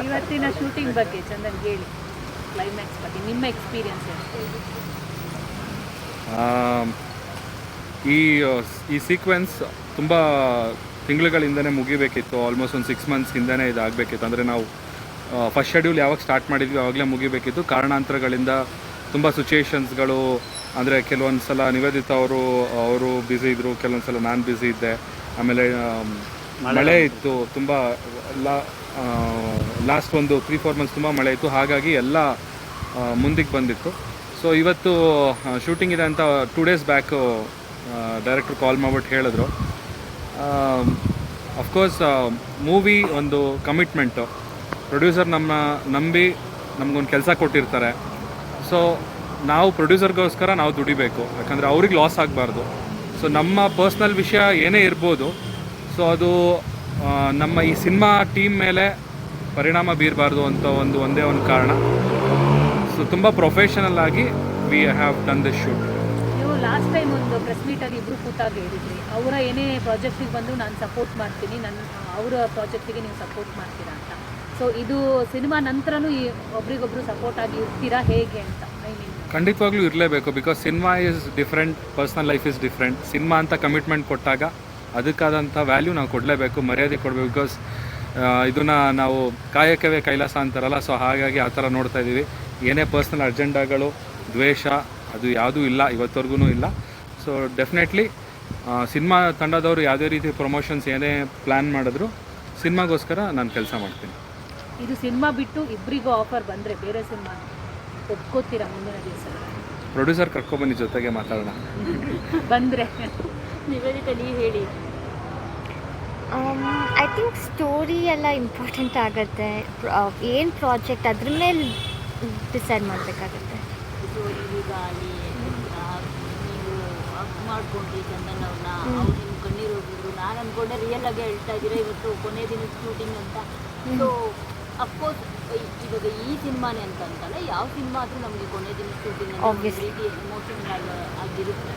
ಇವತ್ತಿನ ಶೂಟಿಂಗ್ ಬಗ್ಗೆ ಚಂದನ್ ಹೇಳಿ, ಕ್ಲೈಮ್ಯಾಕ್ಸ್ ಬಗ್ಗೆ ನಿಮ್ಮ ಎಕ್ಸ್ಪೀರಿಯನ್ಸ್ ಈ ಸೀಕ್ವೆನ್ಸ್ ತುಂಬ ತಿಂಗಳುಗಳಿಂದನೇ ಮುಗಿಬೇಕಿತ್ತು. ಆಲ್ಮೋಸ್ಟ್ ಒಂದು 6 ಮಂತ್ಸ್ಗಿಂದನೇ ಇದಾಗಬೇಕಿತ್ತು. ಅಂದರೆ ನಾವು ಫಸ್ಟ್ ಶೆಡ್ಯೂಲ್ ಯಾವಾಗ ಸ್ಟಾರ್ಟ್ ಮಾಡಿದ್ವಿ ಆವಾಗಲೇ ಮುಗಿಬೇಕಿತ್ತು. ಕಾರಣಾಂತರಗಳಿಂದ ತುಂಬ ಸಿಚುಯೇಷನ್ಸ್ಗಳು, ಅಂದರೆ ಕೆಲವೊಂದು ಸಲ ನಿವೇದಿತಾ ಅವರು ಬ್ಯುಸಿ ಇದ್ದರು, ಕೆಲವೊಂದು ಸಲ ನಾನು ಬ್ಯುಸಿ ಇದ್ದೆ. ಆಮೇಲೆ ಮಳೆ ಇತ್ತು ತುಂಬ. ಲಾಸ್ಟ್ ಒಂದು 3-4 ಮಂತ್ಸ್ ತುಂಬ ಮಳೆ ಇತ್ತು. ಹಾಗಾಗಿ ಎಲ್ಲ ಮುಂದಕ್ಕೆ ಬಂದಿತ್ತು. ಸೊ ಇವತ್ತು ಶೂಟಿಂಗ್ ಇದೆ ಅಂತ 2 ಡೇಸ್ ಬ್ಯಾಕು ಡೈರೆಕ್ಟ್ರು ಕಾಲ್ ಮಾಡಿಬಿಟ್ಟು ಹೇಳಿದ್ರು. ಅಫ್ಕೋರ್ಸ್ ಮೂವಿ ಒಂದು ಕಮಿಟ್ಮೆಂಟು. ಪ್ರೊಡ್ಯೂಸರ್ ನಂಬಿ ನಮಗೊಂದು ಕೆಲಸ ಕೊಟ್ಟಿರ್ತಾರೆ. ಸೊ ನಾವು ಪ್ರೊಡ್ಯೂಸರ್ಗೋಸ್ಕರ ನಾವು ದುಡಿಬೇಕು, ಯಾಕಂದರೆ ಅವ್ರಿಗೆ ಲಾಸ್ ಆಗಬಾರ್ದು. ಸೊ ನಮ್ಮ ಪರ್ಸ್ನಲ್ ವಿಷಯ ಏನೇ ಇರ್ಬೋದು, ಸೊ ಅದು ನಮ್ಮ ಈ ಸಿನಿಮಾ ಟೀಮ್ ಮೇಲೆ ಪರಿಣಾಮ ಬೀರಬಾರ್ದು ಅಂತ ಒಂದೇ ಒಂದು ಕಾರಣ. ಸೊ ತುಂಬ ಪ್ರೊಫೆಷನಲ್ ಆಗಿ we have done this shoot. ನೀವು ಲಾಸ್ಟ್ ಟೈಮ್ ಒಂದು ಪ್ರೆಸ್ ಮೀಟಲ್ಲಿ ಇಬ್ಬರು ಕೂತಾಗ ಹೇಳಿದ್ರಿ, ಅವರ ಏನೇ ಪ್ರಾಜೆಕ್ಟಿಗೆ ಬಂದು ನಾನು ಸಪೋರ್ಟ್ ಮಾಡ್ತೀನಿ, ಅವರ ಪ್ರಾಜೆಕ್ಟಿಗೆ ನೀವು ಸಪೋರ್ಟ್ ಮಾಡ್ತೀರಾ ಅಂತ. ಸೊ ಇದು ಸಿನಿಮಾ ನಂತರನೂ ಒಬ್ರಿಗೊಬ್ರು ಸಪೋರ್ಟ್ ಆಗಿ ಇರ್ತೀರಾ ಹೇಗೆ ಅಂತ? ಖಂಡಿತವಾಗ್ಲೂ ಇರಲೇಬೇಕು. Because cinema is different, personal life is different. Cinema ಅಂತ ಕಮಿಟ್ಮೆಂಟ್ ಕೊಟ್ಟಾಗ ಅದಕ್ಕಾದಂಥ ವ್ಯಾಲ್ಯೂ ನಾವು ಕೊಡಲೇಬೇಕು, ಮರ್ಯಾದೆ ಕೊಡಬೇಕು. ಬಿಕಾಸ್ ಇದನ್ನು ನಾವು ಕಾಯಕವೇ ಕೈಲಾಸ ಅಂತಾರಲ್ಲ, ಸೊ ಹಾಗಾಗಿ ಆ ಥರ ನೋಡ್ತಾ ಇದ್ದೀವಿ. ಏನೇ ಪರ್ಸ್ನಲ್ ಅಜೆಂಡಾಗಳು, ದ್ವೇಷ ಅದು ಯಾವುದೂ ಇಲ್ಲ, ಇವತ್ತವರೆಗೂ ಇಲ್ಲ. ಸೊ ಡೆಫಿನೆಟ್ಲಿ ಸಿನಿಮಾ ತಂಡದವರು ಯಾವುದೇ ರೀತಿ ಪ್ರಮೋಷನ್ಸ್ ಏನೇ ಪ್ಲ್ಯಾನ್ ಮಾಡಿದ್ರು ಸಿನಿಮಾಗೋಸ್ಕರ ನಾನು ಕೆಲಸ ಮಾಡ್ತೀನಿ. ಇದು ಸಿನಿಮಾ ಬಿಟ್ಟು ಇಬ್ಬರಿಗೂ ಆಫರ್ ಬಂದರೆ ಬೇರೆ ಸಿನಿಮಾ ಒಪ್ಕೋತೀರಾ ಮುಂದಿನ ದಿವಸ? ಪ್ರೊಡ್ಯೂಸರ್ ಕರ್ಕೊಬನ್ನಿ, ಜೊತೆಗೆ ಮಾತಾಡೋಣ. ಬಂದರೆ ನಿವೇದಿತಾ ನೀವು ಹೇಳಿ. ಐ ಥಿಂಕ್ ಸ್ಟೋರಿ ಎಲ್ಲ ಇಂಪಾರ್ಟೆಂಟ್ ಆಗುತ್ತೆ. ಏನು ಪ್ರಾಜೆಕ್ಟ್ ಅದ್ರ ಮೇಲೆ ಡಿಸೈಡ್ ಮಾಡಬೇಕಾಗತ್ತೆ. ಈಗ ಅಲ್ಲಿ ನೀವು ಮಾಡ್ಕೊಂಡ್ರಿ ಚಂದನ್ ಅವ್ರನ್ನ, ಅವ್ರು ನಿಮ್ಮ ಕಣ್ಣೀರು ಹೋಗಿದ್ರು. ನಾನು ಅಂದ್ಕೊಂಡೆ ರಿಯಲ್ ಆಗಿ ಹೇಳ್ತಾ ಇದ್ದೀರಾ ಇವತ್ತು ಕೊನೆ ದಿನದ ಶೂಟಿಂಗ್ ಅಂತ. ಸೊ ಅಫ್ಕೋರ್ಸ್ ಇವಾಗ ಈ ಸಿನಿಮಾನೇ ಅಂತ ಅಂತಲ್ಲ, ಯಾವ ಸಿನಿಮಾ ಆದರೂ ನಮಗೆ ಕೊನೆ ದಿನದ ಶೂಟಿಂಗ್ ಅಂತ ರೀತಿ ಎಮೋಷನಲ್ ಆಗಿರುತ್ತೆ.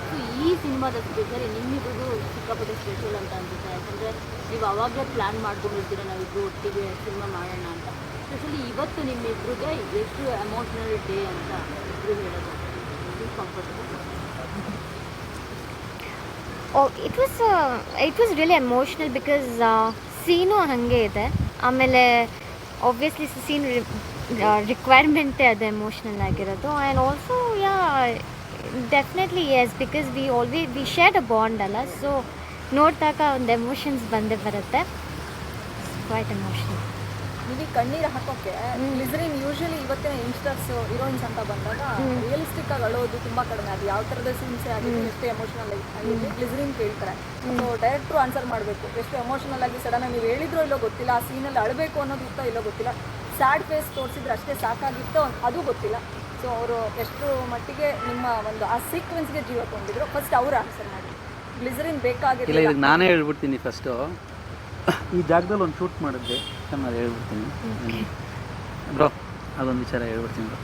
ಸೊ ಈ ಸಿನಿಮಾದ ಸ್ಪೆಷಲಿ ನಿಮ್ಮಿಬ್ಬರಿಗೂ ಸಿಕ್ಕಾಪಟ್ಟೆ ಸ್ಪೆಷಲ್ ಅಂತ ಅನ್ಸುತ್ತೆ. ಯಾಕಂದರೆ ನೀವು ಅವಾಗಲೇ ಪ್ಲ್ಯಾನ್ ಮಾಡ್ಕೊಂಡಿರ್ತೀರ ನಾವಿಬ್ಬರು ಒಟ್ಟಿಗೆ ಸಿನಿಮಾ ಮಾಡೋಣ ಅಂತ. ಸ್ಪೆಷಲಿ ಇವತ್ತು ನಿಮ್ಮಿಬ್ರಿಗೆ ಎಷ್ಟು ಎಮೋಷ್ನಲ್ ಡೇ ಅಂತ ಇಬ್ಬರು ಹೇಳೋದು comfortable? It was really emotional because scene ಹಾಗೆ ಇದೆ. ಆಮೇಲೆ ಆಬ್ವಿಯಸ್ಲಿ ಸೀನ್ ರಿಕ್ವೈರ್ಮೆಂಟೇ ಅದು ಎಮೋಷ್ನಲ್ ಆಗಿರೋದು. And also definitely yes, because we shared a bond ಅಲ್ಲ. ಸೊ ನೋಡಿದಾಗ ಒಂದು ಎಮೋಷನ್ಸ್ ಬಂದೇ ಬರುತ್ತೆ. Quite emotional. ನೀವು ಕಣ್ಣೀರು ಹಾಕೋಕ್ಕೆ ಗ್ಲಿಸರಿನ್ ಯೂಶಲಿ ಇವತ್ತಿನ ಯಂಗ್ಸ್ಟರ್ಸ್ ಹೀರೋಯಿನ್ಸ್ ಅಂತ ಬಂದಾಗ ರಿಯಲಿಸ್ಟಿಕ್ ಆಗಿ ಅಳೋದು ತುಂಬ ಕಡಿಮೆ. ಅದು ಯಾವ ಥರದ ಸೀನ್ಸೇ ಆಗಿದೆ, ಎಷ್ಟು ಎಮೋಷನಲ್ ಆಗಿ ಗ್ಲಿಸರಿನ್ ಕೇಳ್ತಾರೆ. ಸೊ ಡೈರೆಕ್ಟ್ರು ಆನ್ಸರ್ ಮಾಡಬೇಕು, ಎಷ್ಟು ಎಮೋಷನಲ್ ಆಗಿ ಸಡನ್ ನೀವು ಹೇಳಿದ್ರೋ ಇಲ್ಲೋ ಗೊತ್ತಿಲ್ಲ, ಆ ಸೀನಲ್ಲಿ ಅಳಬೇಕು ಅನ್ನೋದು ಇತ್ತೋ ಇಲ್ಲೋ ಗೊತ್ತಿಲ್ಲ, ಸ್ಯಾಡ್ ಫೇಸ್ ತೋರಿಸಿದ್ರೆ ಅಷ್ಟೇ ಸಾಕಾಗಿತ್ತೋ ಅದು ಗೊತ್ತಿಲ್ಲ. ಸೊ ಅವರು ಎಷ್ಟು ಮಟ್ಟಿಗೆ ನಿಮ್ಮ ಒಂದು ಆ ಸೀಕ್ವೆನ್ಸ್ಗೆ ಜೀವ ಕೊಂಡಿದ್ರು, ಫಸ್ಟ್ ಅವರು ಆನ್ಸರ್ ಮಾಡಿ. ಗ್ಲಿಸರಿನ್ ಬೇಕಾಗಿಲ್ಲ. ಇದಕ್ಕೆ ನಾನೇ ಹೇಳ್ಬಿಡ್ತೀನಿ ಫಸ್ಟು. ಈ ಜಾಗದಲ್ಲಿ ಒಂದು ಶೂಟ್ ಮಾಡಿದ್ದೆ, ಚೆನ್ನಾಗಿ ಹೇಳ್ಬಿಡ್ತೀನಿ ಬ್ರೋ. ಅದೊಂದು ವಿಚಾರ ಹೇಳ್ಬಿಡ್ತೀನಿ ಬ್ರೋ.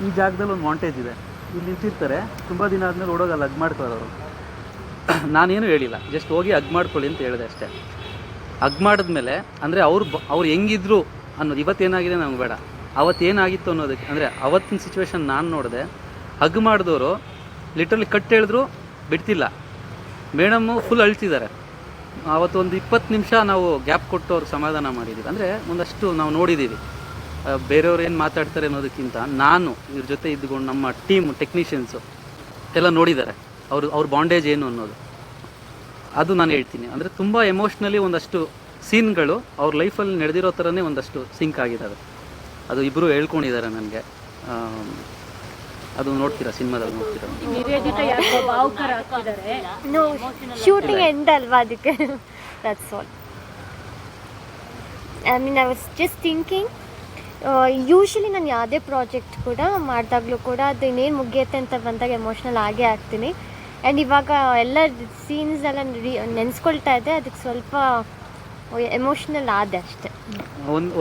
ಈ ಜಾಗದಲ್ಲಿ ಒಂದು ಮಾಂಟೇಜ್ ಇದೆ, ಇಲ್ಲಿ ನಿಂತಿರ್ತಾರೆ, ತುಂಬ ದಿನ ಆದಮೇಲೆ ಓಡೋಗಲ್ಲ, ಹಗ್ ಮಾಡ್ಕೊಳ್ಳೋರು. ನಾನೇನು ಹೇಳಿಲ್ಲ, ಜಸ್ಟ್ ಹೋಗಿ ಹಗ್ ಮಾಡ್ಕೊಳ್ಳಿ ಅಂತ ಹೇಳಿದೆ ಅಷ್ಟೇ. ಹಗ್ ಮಾಡಿದ್ಮೇಲೆ ಅಂದರೆ ಅವ್ರು ಹೆಂಗಿದ್ರು ಅನ್ನೋದು ಇವತ್ತೇನಾಗಿದೆ ನಮ್ಗೆ ಬೇಡ, ಅವತ್ತೇನಾಗಿತ್ತು ಅನ್ನೋದಕ್ಕೆ. ಅಂದರೆ ಅವತ್ತಿನ ಸಿಚುವೇಶನ್ ನಾನು ನೋಡಿದೆ. ಹಗ್ ಮಾಡಿದವರು ಲಿಟ್ರಲಿ ಕಟ್ ಹೇಳಿದ್ರು ಬಿಡ್ತಿಲ್ಲ. Madam full ಅಳ್ತಿದ್ದಾರೆ. ಅವತ್ತು ಒಂದು 20 ನಿಮಿಷ ನಾವು ಗ್ಯಾಪ್ ಕೊಟ್ಟು ಅವ್ರಿಗೆ ಸಮಾಧಾನ ಮಾಡಿದ್ದೀವಿ. ಅಂದರೆ ಒಂದಷ್ಟು ನಾವು ನೋಡಿದ್ದೀವಿ, ಬೇರೆಯವ್ರು ಏನು ಮಾತಾಡ್ತಾರೆ ಅನ್ನೋದಕ್ಕಿಂತ ನಾನು ಇವ್ರ ಜೊತೆ ಇದ್ದುಕೊಂಡು ನಮ್ಮ ಟೀಮ್ ಟೆಕ್ನಿಷಿಯನ್ಸು ಎಲ್ಲ ನೋಡಿದ್ದಾರೆ ಅವ್ರ ಬಾಂಡೇಜ್ ಏನು ಅನ್ನೋದು. ಅದು ನಾನು ಹೇಳ್ತೀನಿ. ಅಂದರೆ ತುಂಬ ಎಮೋಷ್ನಲಿ ಒಂದಷ್ಟು ಸೀನ್ಗಳು ಅವ್ರ ಲೈಫಲ್ಲಿ ನಡೆದಿರೋ ಥರನೇ ಒಂದಷ್ಟು ಸಿಂಕ್ ಆಗಿದ್ದಾವೆ. ಅದು ಇಬ್ಬರು ಹೇಳ್ಕೊಂಡಿದ್ದಾರೆ ನನಗೆ. ಅದು ನೋಡ್ತೀರಾ, ಸಿನಿಮಾದಲ್ಲಿ ನೋಡ್ತೀರಾ. ಶೂಟಿಂಗ್ ಎಂಡ್ ಅಲ್ವಾ, ಅದಕ್ಕೆ that's all. I mean I was just thinking, usually ನಾನು ಯಾವುದೇ ಪ್ರಾಜೆಕ್ಟ್ ಕೂಡ ಮಾಡಿದಾಗಲೂ ಕೂಡ ಅದು ಇನ್ನೇನು ಮುಗಿಯುತ್ತೆ ಅಂತ ಬಂದಾಗ ಎಮೋಷ್ನಲ್ ಆಗೇ ಆಗ್ತೀನಿ. ಆ್ಯಂಡ್ ಇವಾಗ ಎಲ್ಲ ಸೀನ್ಸ್ ಎಲ್ಲ ನೆನೆಸ್ಕೊಳ್ತಾ ಇದ್ದೆ, ಅದಕ್ಕೆ ಸ್ವಲ್ಪ ಎಮೋಷ್ನಲ್ ಆದೆ ಅಷ್ಟೆ.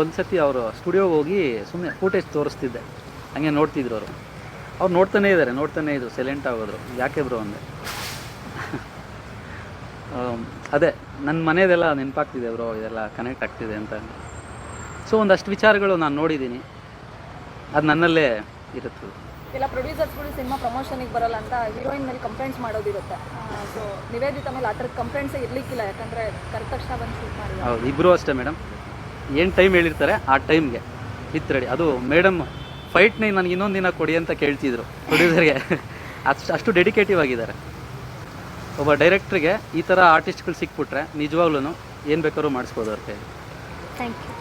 ಒಂದು ಸತಿ ಅವರು ಸ್ಟುಡಿಯೋಗೆ ಹೋಗಿ ಸುಮ್ಮನೆ ಫೂಟೇಜ್ ತೋರಿಸ್ತಿದ್ದೆ, ಹಂಗೆ ನೋಡ್ತಿದ್ರು ಅವ್ರು ನೋಡ್ತಾನೇ ಇದ್ರು, ಸೈಲೆಂಟ್ ಆಗೋದ್ರು. ಯಾಕೆ ಬ್ರೋ ಅಂದೆ. ಅದೇ ನನ್ನ ಮನೆಯದೆಲ್ಲ ನೆನಪಾಗ್ತಿದೆ ಬ್ರೋ, ಇದೆಲ್ಲ ಕನೆಕ್ಟ್ ಆಗ್ತಿದೆ ಅಂತ. ಸೊ ಒಂದಷ್ಟು ವಿಚಾರಗಳು ನಾನು ನೋಡಿದ್ದೀನಿ, ಅದು ನನ್ನಲ್ಲೇ ಇರುತ್ತೆ. ಎಲ್ಲ ಪ್ರೊಡ್ಯೂಸರ್ಸ್ಗಳು ಸಿನಿಮಾ ಪ್ರಮೋಷನಿಗೆ ಬರಲ್ಲ ಅಂತ ಹೀರೋಯಿನ್ ಮೇಲೆ ಕಂಪ್ಲೇಂಟ್ಸ್ ಮಾಡೋದಿರುತ್ತೆ. ಸೊ ನಿವೇದಿತ ಮೇಲೆ ಆ ಥರದ ಕಂಪ್ಲೇಂಟ್ಸೇ ಇರಲಿಕ್ಕಿಲ್ಲ, ಯಾಕಂದರೆ ಕರೆಕ್ಟ್ ತಕ್ಷಣ ಬಂದು ಶೂಟ್ ಮಾಡಿ. ಹೌದು, ಇಬ್ಬರು ಅಷ್ಟೇ ಮೇಡಮ್. ಏನು ಟೈಮ್ ಹೇಳಿರ್ತಾರೆ ಆ ಟೈಮ್ಗೆ ವಿತ್ ರೆಡಿ. ಅದು ಮೇಡಮ್ ಫೈಟ್ನೇ ನನಗೆ ಇನ್ನೊಂದು ದಿನ ಕೊಡಿ ಅಂತ ಕೇಳ್ತಿದ್ರು ಪ್ರೊಡ್ಯೂಸರ್ಗೆ. ಅಷ್ಟು ಡೆಡಿಕೇಟಿವ್ ಆಗಿದ್ದಾರೆ. ಒಬ್ಬ ಡೈರೆಕ್ಟ್ರಿಗೆ ಈ ಥರ ಆರ್ಟಿಸ್ಟ್ಗಳು ಸಿಕ್ಬಿಟ್ರೆ ನಿಜವಾಗ್ಲೂ ಏನು ಬೇಕಾದ್ರೂ ಮಾಡಿಸ್ಬೋದು ಅವ್ರ ಕೈಲಿ. Thank you.